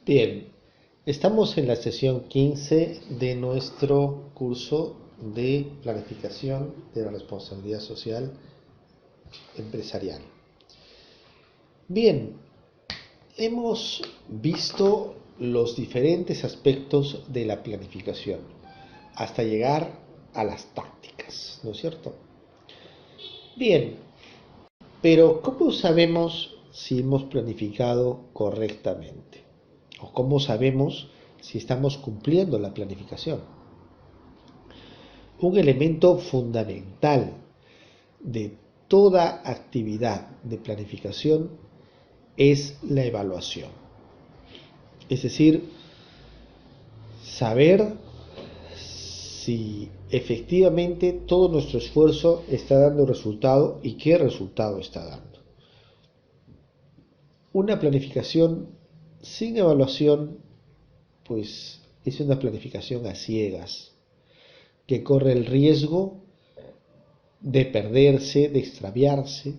Bien, estamos en la sesión 15 de nuestro curso de planificación de la responsabilidad social empresarial. Bien, hemos visto los diferentes aspectos de la planificación hasta llegar a las tácticas, ¿no es cierto? Bien, pero ¿cómo sabemos si hemos planificado correctamente? ¿O cómo sabemos si estamos cumpliendo la planificación? Un elemento fundamental de toda actividad de planificación es la evaluación. Es decir, saber si efectivamente todo nuestro esfuerzo está dando resultado y qué resultado está dando. Una planificación sin evaluación, pues es una planificación a ciegas, que corre el riesgo de perderse, de extraviarse,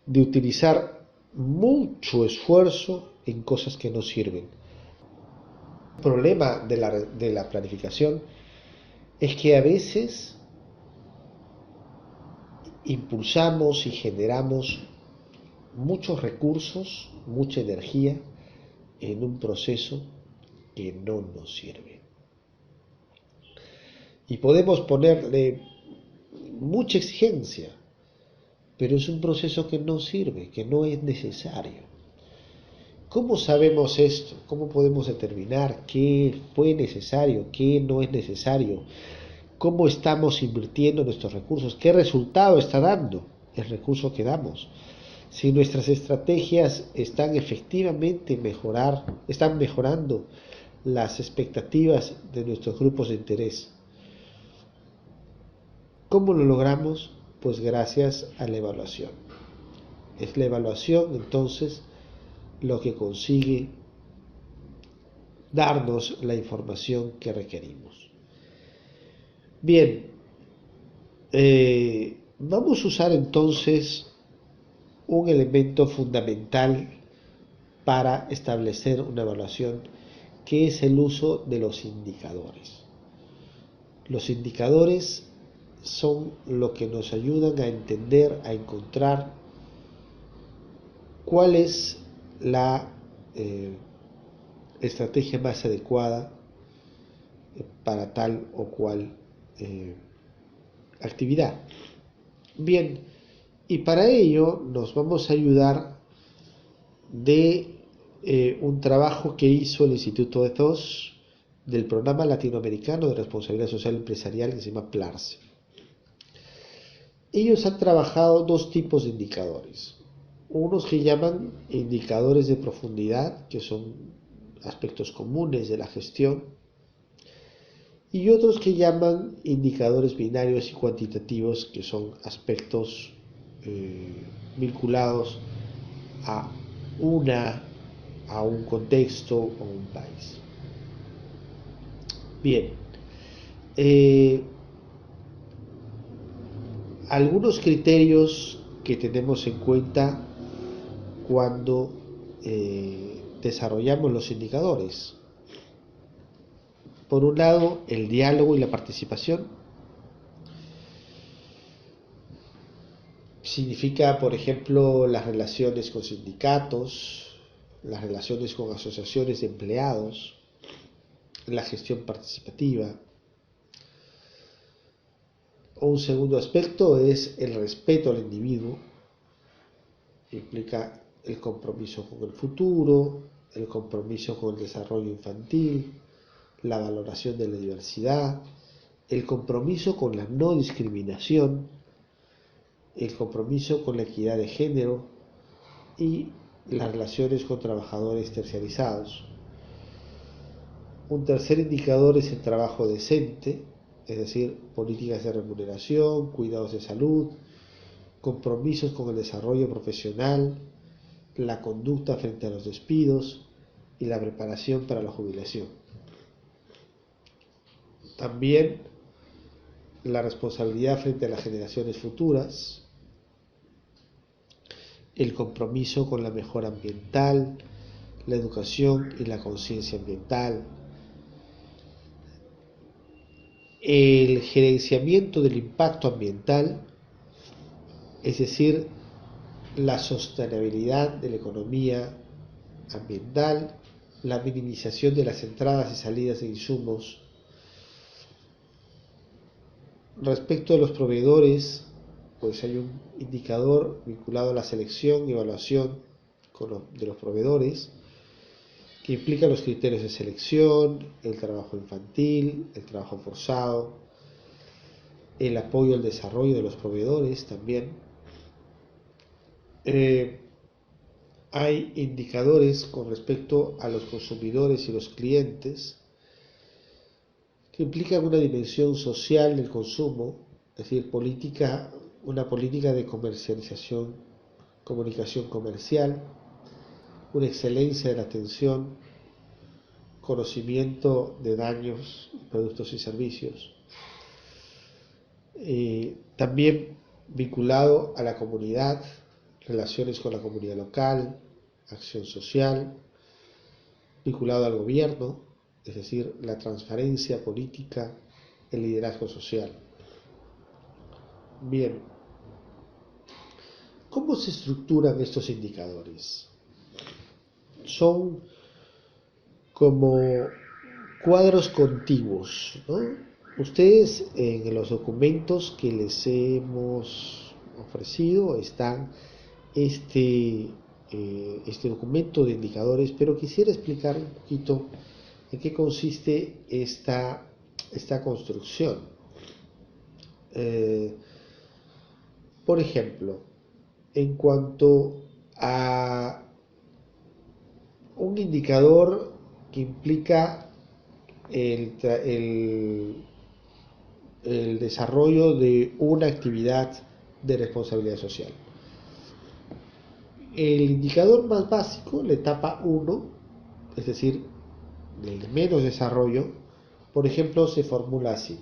de utilizar mucho esfuerzo en cosas que no sirven. El problema de la planificación es que a veces impulsamos y generamos muchos recursos, mucha energía en un proceso que no nos sirve. Y podemos ponerle mucha exigencia, pero es un proceso que no sirve, que no es necesario. ¿Cómo sabemos esto? ¿Cómo podemos determinar qué fue necesario, qué no es necesario? ¿Cómo estamos invirtiendo nuestros recursos? ¿Qué resultado está dando el recurso que damos? Si nuestras estrategias están efectivamente están mejorando las expectativas de nuestros grupos de interés. ¿Cómo lo logramos? Pues gracias a la evaluación. Es la evaluación entonces lo que consigue darnos la información que requerimos. Bien, vamos a usar entonces un elemento fundamental para establecer una evaluación, que es el uso de los indicadores. Los indicadores son lo que nos ayudan a entender, a encontrar cuál es la estrategia más adecuada para tal o cual actividad. Bien, y para ello nos vamos a ayudar de un trabajo que hizo el Instituto Ethos del Programa Latinoamericano de Responsabilidad Social Empresarial, que se llama PLARCE. Ellos han trabajado dos tipos de indicadores. Unos que llaman indicadores de profundidad, que son aspectos comunes de la gestión, y otros que llaman indicadores binarios y cuantitativos, que son aspectos vinculados a un contexto o un país. Bien, algunos criterios que tenemos en cuenta cuando desarrollamos los indicadores. Por un lado, el diálogo y la participación. Significa, por ejemplo, las relaciones con sindicatos, las relaciones con asociaciones de empleados, la gestión participativa. Un segundo aspecto es el respeto al individuo. Implica el compromiso con el futuro, el compromiso con el desarrollo infantil, la valoración de la diversidad, el compromiso con la no discriminación, el compromiso con la equidad de género y las relaciones con trabajadores terciarizados. Un tercer indicador es el trabajo decente, es decir, políticas de remuneración, cuidados de salud, compromisos con el desarrollo profesional, la conducta frente a los despidos y la preparación para la jubilación. También la responsabilidad frente a las generaciones futuras, el compromiso con la mejora ambiental, la educación y la conciencia ambiental, el gerenciamiento del impacto ambiental, es decir, la sostenibilidad de la economía ambiental, la minimización de las entradas y salidas de insumos. Respecto a los proveedores, pues hay un indicador vinculado a la selección y evaluación de los proveedores, que implica los criterios de selección, el trabajo infantil, el trabajo forzado, el apoyo al desarrollo de los proveedores también. Hay indicadores con respecto a los consumidores y los clientes que implican una dimensión social del consumo, es decir, una política de comercialización, comunicación comercial, una excelencia de la atención, conocimiento de daños, productos y servicios. También vinculado a la comunidad, relaciones con la comunidad local, acción social, vinculado al gobierno, es decir, la transparencia política, el liderazgo social. Bien, ¿cómo se estructuran estos indicadores? Son como cuadros contiguos, ¿no? Ustedes en los documentos que les hemos ofrecido están este documento de indicadores, pero quisiera explicar un poquito en qué consiste esta construcción. Por ejemplo, en cuanto a un indicador que implica el desarrollo de una actividad de responsabilidad social. El indicador más básico, la etapa 1, es decir, el menos desarrollo, por ejemplo, se formula así.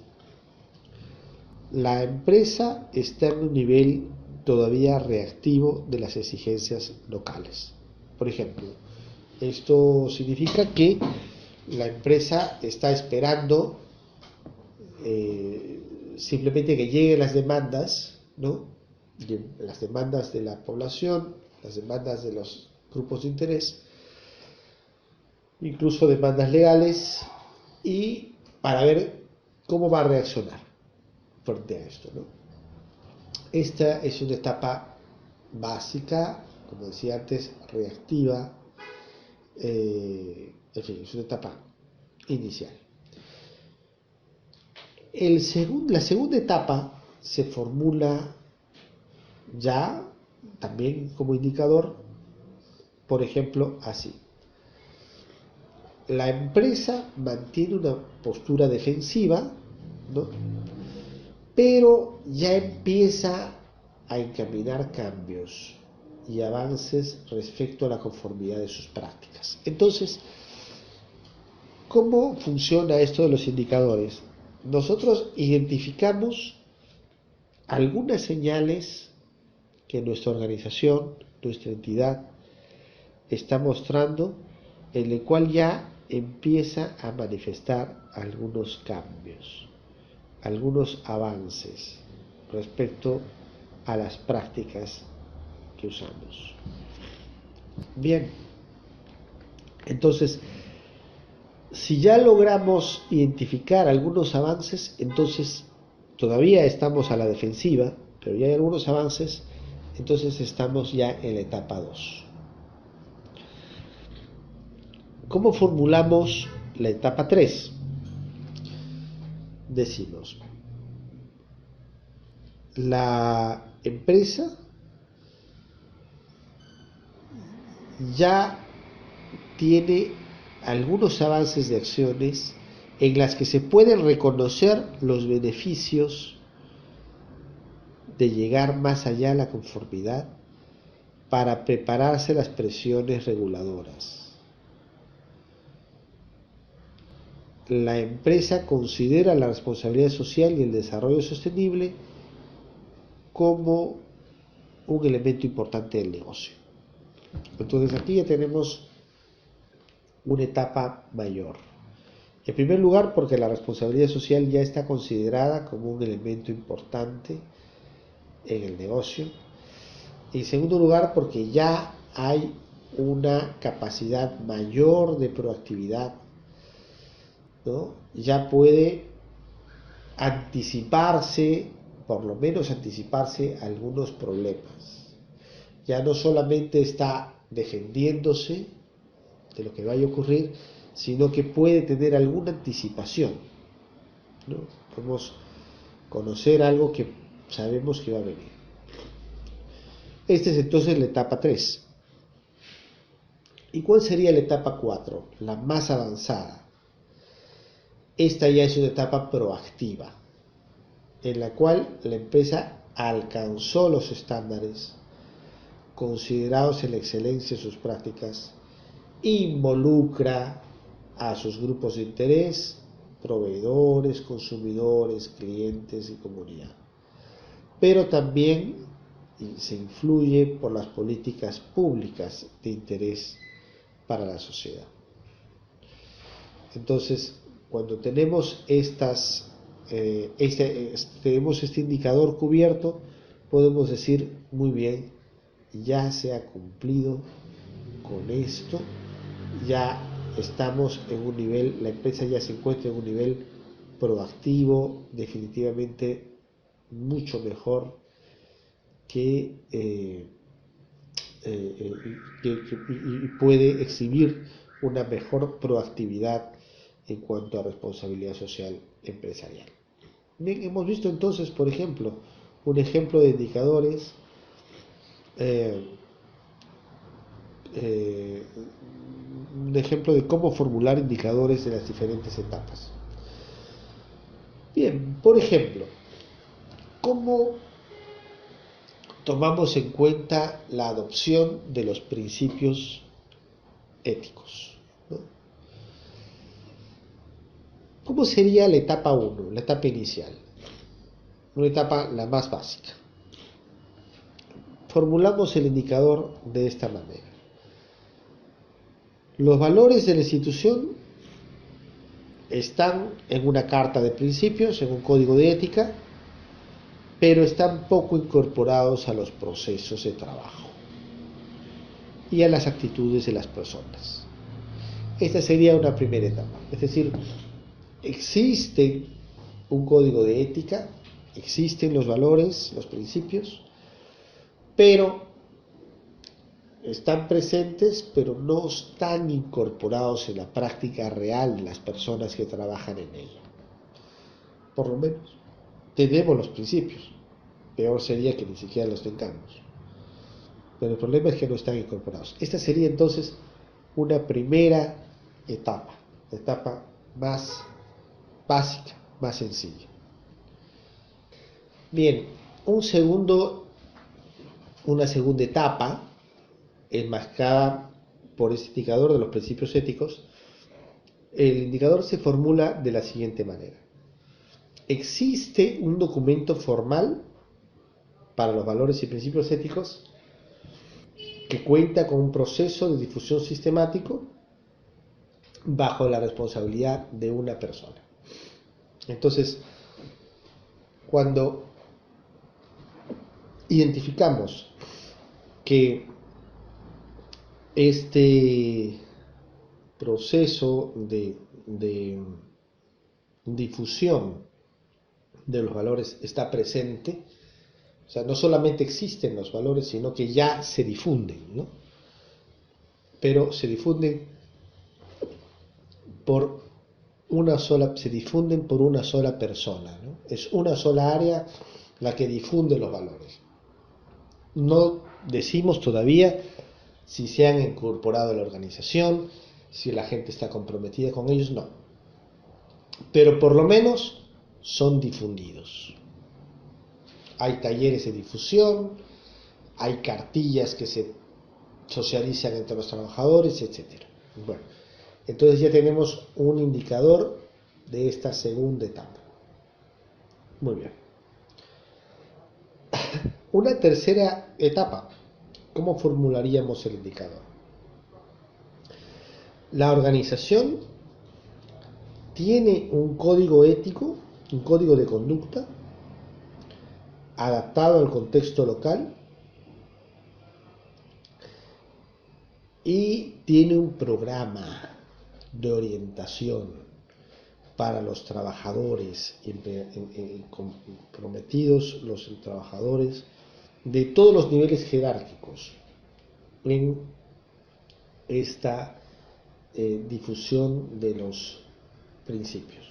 La empresa está en un nivel todavía reactivo de las exigencias locales. Por ejemplo, esto significa que la empresa está esperando simplemente que lleguen las demandas, ¿no? Las demandas de la población, las demandas de los grupos de interés, incluso demandas legales, y para ver cómo va a reaccionar frente a esto, ¿no? Esta es una etapa básica, como decía antes, reactiva, en fin, es una etapa inicial. La segunda etapa se formula ya también como indicador, por ejemplo, así. La empresa mantiene una postura defensiva, ¿no? Pero ya empieza a encaminar cambios y avances respecto a la conformidad de sus prácticas. Entonces, ¿cómo funciona esto de los indicadores? Nosotros identificamos algunas señales que nuestra organización, nuestra entidad, está mostrando, en el cual ya empieza a manifestar algunos cambios, algunos avances respecto a las prácticas que usamos. Bien, entonces, si ya logramos identificar algunos avances, entonces todavía estamos a la defensiva, pero ya hay algunos avances, entonces estamos ya en la etapa 2. ¿Cómo formulamos la etapa 3? Decimos, la empresa ya tiene algunos avances de acciones en las que se pueden reconocer los beneficios de llegar más allá de la conformidad para prepararse a las presiones reguladoras. La empresa considera la responsabilidad social y el desarrollo sostenible como un elemento importante del negocio. Entonces aquí ya tenemos una etapa mayor. En primer lugar, porque la responsabilidad social ya está considerada como un elemento importante en el negocio. En segundo lugar, porque ya hay una capacidad mayor de proactividad, ¿no? Ya puede anticiparse, por lo menos anticiparse a algunos problemas. Ya no solamente está defendiéndose de lo que vaya a ocurrir, sino que puede tener alguna anticipación, ¿no? Podemos conocer algo que sabemos que va a venir. Esta es entonces la etapa 3. ¿Y cuál sería la etapa 4? La más avanzada. Esta ya es una etapa proactiva, en la cual la empresa alcanzó los estándares considerados en la excelencia de sus prácticas, involucra a sus grupos de interés, proveedores, consumidores, clientes y comunidad. Pero también se influye por las políticas públicas de interés para la sociedad. Entonces, cuando tenemos tenemos este indicador cubierto, podemos decir, muy bien, ya se ha cumplido con esto, ya estamos en un nivel, la empresa ya se encuentra en un nivel proactivo, definitivamente mucho mejor que puede exhibir una mejor proactividad en cuanto a responsabilidad social empresarial. Bien, hemos visto entonces, por ejemplo, un ejemplo de indicadores, un ejemplo de cómo formular indicadores de las diferentes etapas. Bien, por ejemplo, ¿cómo tomamos en cuenta la adopción de los principios éticos, ¿no? ¿Cómo sería la etapa 1, la etapa inicial? Una etapa la más básica. Formulamos el indicador de esta manera. Los valores de la institución están en una carta de principios, en un código de ética, pero están poco incorporados a los procesos de trabajo y a las actitudes de las personas. Esta sería una primera etapa. Es decir, existe un código de ética, existen los valores, los principios, pero están presentes, pero no están incorporados en la práctica real de las personas que trabajan en ella. Por lo menos, tenemos los principios. Peor sería que ni siquiera los tengamos. Pero el problema es que no están incorporados. Esta sería entonces una primera etapa, la etapa más básica, más sencilla. Bien, una segunda etapa, enmascarada por este indicador de los principios éticos. El indicador se formula de la siguiente manera. ¿Existe un documento formal para los valores y principios éticos que cuenta con un proceso de difusión sistemático bajo la responsabilidad de una persona? Entonces, cuando identificamos que este proceso de difusión de los valores está presente, o sea, no solamente existen los valores, sino que ya se difunden, ¿no? Pero se difunden por una sola persona, ¿no? Es una sola área la que difunde los valores. No decimos todavía si se han incorporado a la organización, si la gente está comprometida con ellos, no. Pero por lo menos son difundidos. Hay talleres de difusión, hay cartillas que se socializan entre los trabajadores, etcétera. Bueno, entonces ya tenemos un indicador de esta segunda etapa. Muy bien. Una tercera etapa. ¿Cómo formularíamos el indicador? La organización tiene un código ético, un código de conducta adaptado al contexto local y tiene un programa de orientación para los trabajadores comprometidos, los trabajadores de todos los niveles jerárquicos en esta difusión de los principios.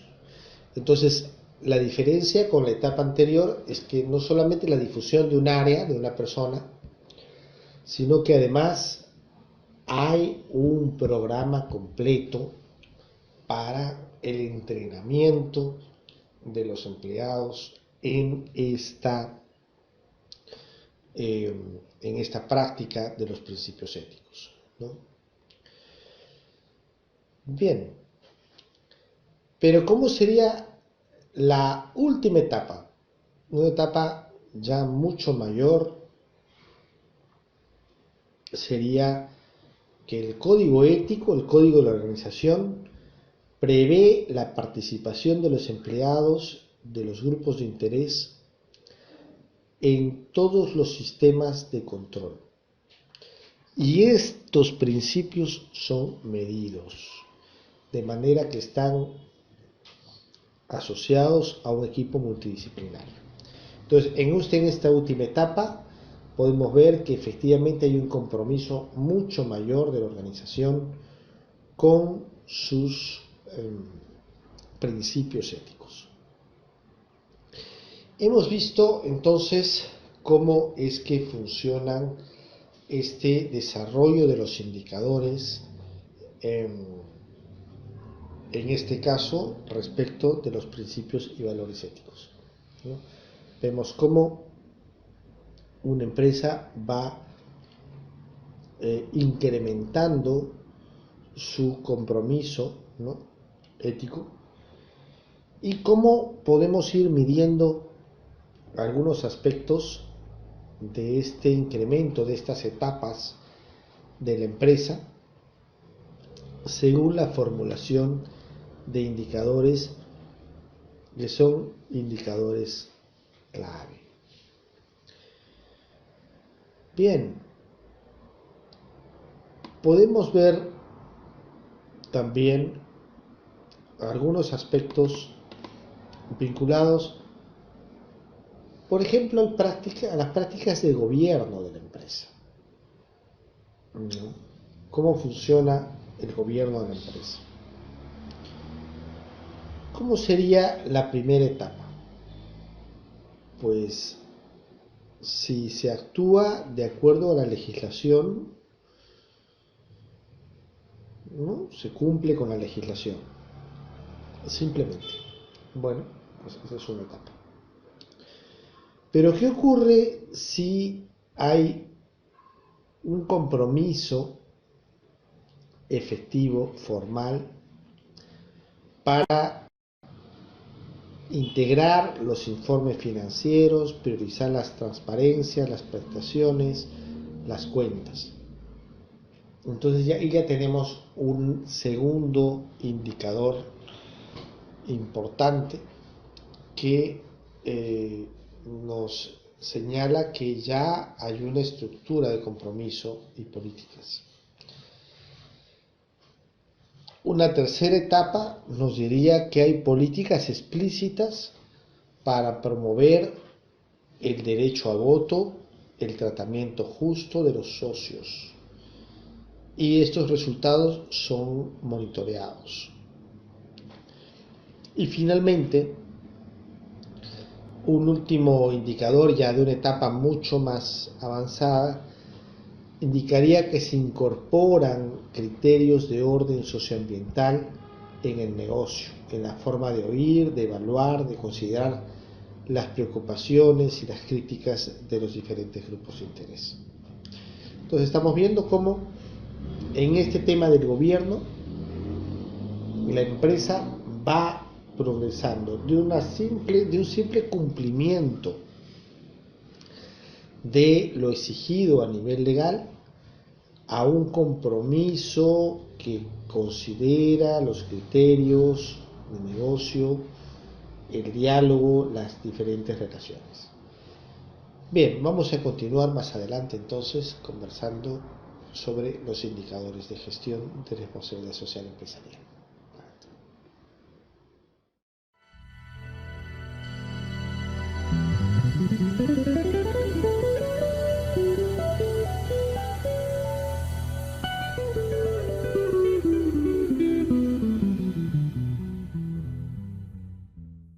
Entonces, la diferencia con la etapa anterior es que no solamente la difusión de un área, de una persona, sino que además hay un programa completo para el entrenamiento de los empleados en esta práctica de los principios éticos, ¿no? Bien, pero ¿cómo sería la última etapa? Una etapa ya mucho mayor sería que el código ético, el código de la organización, prevé la participación de los empleados de los grupos de interés en todos los sistemas de control. Y estos principios son medidos, de manera que están asociados a un equipo multidisciplinario. Entonces, en esta última etapa podemos ver que efectivamente hay un compromiso mucho mayor de la organización con sus principios éticos. Hemos visto entonces cómo es que funcionan este desarrollo de los indicadores, en este caso respecto de los principios y valores éticos, ¿no? Vemos cómo una empresa va incrementando su compromiso, ¿no?, ético, y cómo podemos ir midiendo algunos aspectos de este incremento, de estas etapas de la empresa, según la formulación de indicadores que son indicadores clave. Bien, podemos ver también algunos aspectos vinculados, por ejemplo, a las prácticas de gobierno de la empresa, ¿no? ¿Cómo funciona el gobierno de la empresa? ¿Cómo sería la primera etapa? Pues si se actúa de acuerdo a la legislación, ¿no?, se cumple con la legislación, simplemente. Bueno, pues esa es una etapa. Pero ¿qué ocurre si hay un compromiso efectivo, formal, para integrar los informes financieros, priorizar las transparencias, las prestaciones, las cuentas? Entonces ya tenemos un segundo indicador importante que nos señala que ya hay una estructura de compromiso y políticas. Una tercera etapa nos diría que hay políticas explícitas para promover el derecho al voto, el tratamiento justo de los socios, y estos resultados son monitoreados. Y finalmente, un último indicador ya de una etapa mucho más avanzada indicaría que se incorporan criterios de orden socioambiental en el negocio, en la forma de oír, de evaluar, de considerar las preocupaciones y las críticas de los diferentes grupos de interés. Entonces estamos viendo cómo en este tema del gobierno la empresa va progresando de un simple cumplimiento de lo exigido a nivel legal a un compromiso que considera los criterios de negocio, el diálogo, las diferentes relaciones. Bien, vamos a continuar más adelante entonces conversando sobre los indicadores de gestión de responsabilidad social empresarial.